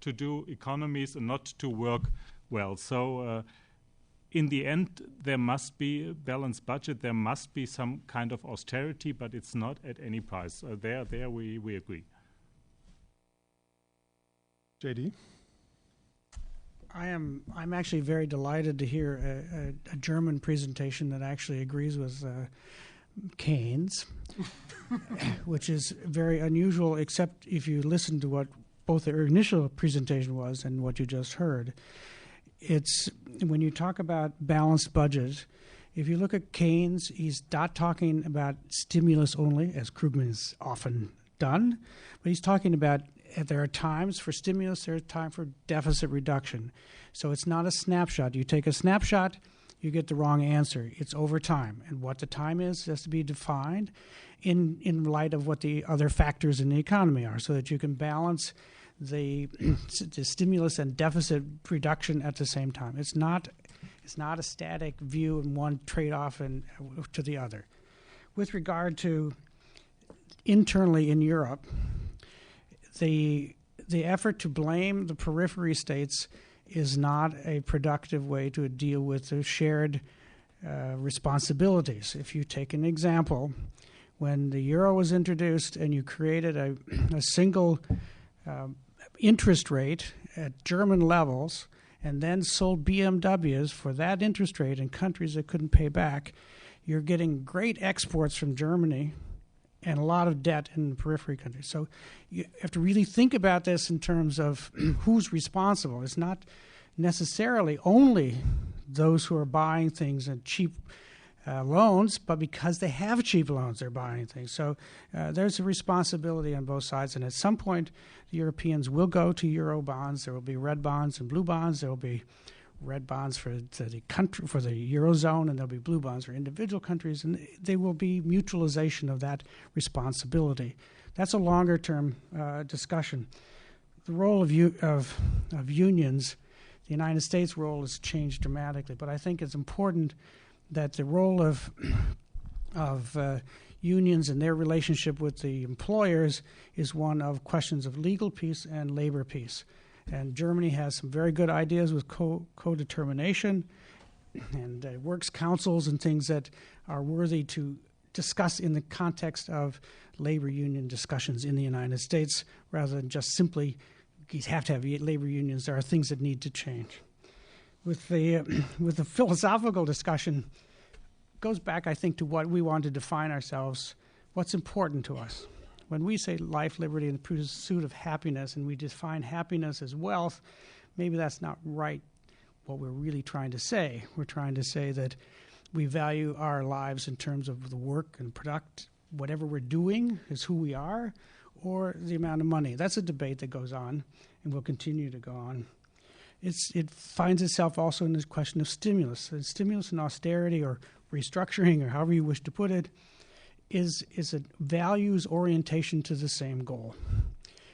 to do economies and not to work well. So in the end, there must be a balanced budget. There must be some kind of austerity, but it's not at any price. There we agree. JD? I'm actually very delighted to hear a German presentation that actually agrees with Keynes, which is very unusual, except if you listen to what both their initial presentation was and what you just heard. It's when you talk about balanced budget, if you look at Keynes, he's not talking about stimulus only, as Krugman has often done, but he's talking about there are times for stimulus, there's time for deficit reduction. So it's not a snapshot. You take a snapshot, you get the wrong answer. It's over time. And what the time is has to be defined in light of what the other factors in the economy are, so that you can balance the stimulus and deficit reduction at the same time. It's not a static view and one trade-off to the other. With regard to internally in Europe, the effort to blame the periphery states is not a productive way to deal with the shared responsibilities. If you take an example, when the euro was introduced and you created a single interest rate at German levels and then sold BMWs for that interest rate in countries that couldn't pay back, you're getting great exports from Germany and a lot of debt in the periphery countries. So you have to really think about this in terms of who's responsible. It's not necessarily only those who are buying things at cheap loans, but because they have cheap loans, they're buying things. So there's a responsibility on both sides. And at some point, the Europeans will go to euro bonds. There will be red bonds and blue bonds. There will be red bonds for the country, for the eurozone, and there'll be blue bonds for individual countries, and there will be mutualization of that responsibility. That's a longer-term discussion. The role of unions, the United States' role has changed dramatically, but I think it's important that the role of unions and their relationship with the employers is one of questions of legal peace and labor peace. And Germany has some very good ideas with co-determination and works councils and things that are worthy to discuss in the context of labor union discussions in the United States, rather than just simply you have to have labor unions. There are things that need to change. With the philosophical discussion, it goes back, I think, to what we want to define ourselves, what's important to us. When we say life, liberty, and the pursuit of happiness, and we define happiness as wealth, maybe that's not right what we're really trying to say. We're trying to say that we value our lives in terms of the work and product. Whatever we're doing is who we are, or the amount of money. That's a debate that goes on and will continue to go on. It finds itself also in this question of stimulus. And stimulus and austerity or restructuring, or however you wish to put it, is a values orientation to the same goal.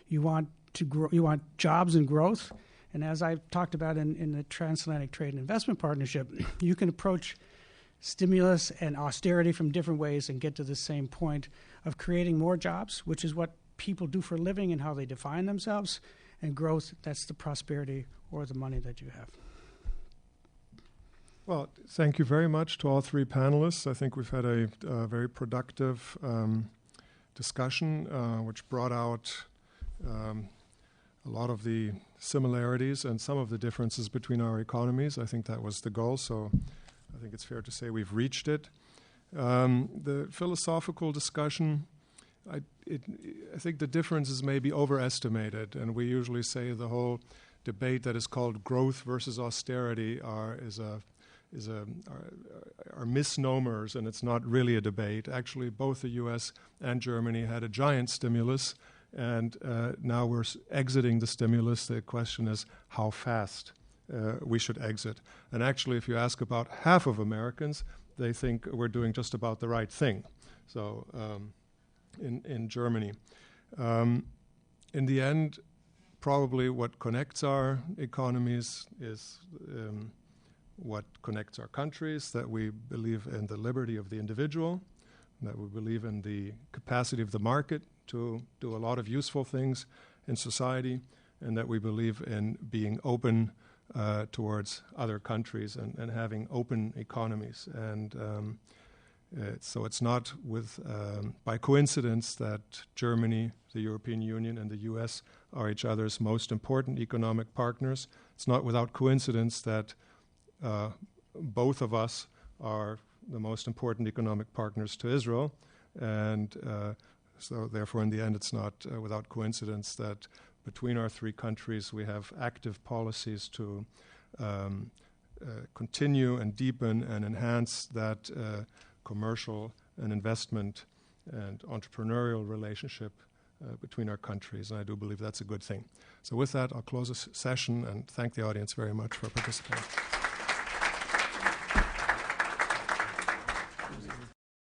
You want to grow, you want jobs and growth, and as I've talked about in the Transatlantic Trade and Investment Partnership, you can approach stimulus and austerity from different ways and get to the same point of creating more jobs, which is what people do for a living and how they define themselves, and growth, that's the prosperity or the money that you have. Well, thank you very much to all three panelists. I think we've had a very productive discussion, which brought out a lot of the similarities and some of the differences between our economies. I think that was the goal, so I think it's fair to say we've reached it. The philosophical discussion, I think the differences may be overestimated, and we usually say the whole debate that is called growth versus austerity is are misnomers, and it's not really a debate. Actually, both the U.S. and Germany had a giant stimulus, and now we're exiting the stimulus. The question is how fast we should exit. And actually, if you ask about half of Americans, they think we're doing just about the right thing. So in Germany. In the end, probably what connects our economies is what connects our countries, that we believe in the liberty of the individual, that we believe in the capacity of the market to do a lot of useful things in society, and that we believe in being open towards other countries and having open economies. And so it's not by coincidence that Germany, the European Union, and the U.S. are each other's most important economic partners. It's not without coincidence that both of us are the most important economic partners to Israel. And so therefore, in the end, it's not without coincidence that between our three countries we have active policies to continue and deepen and enhance that commercial and investment and entrepreneurial relationship between our countries. And I do believe that's a good thing. So with that, I'll close this session and thank the audience very much for participating.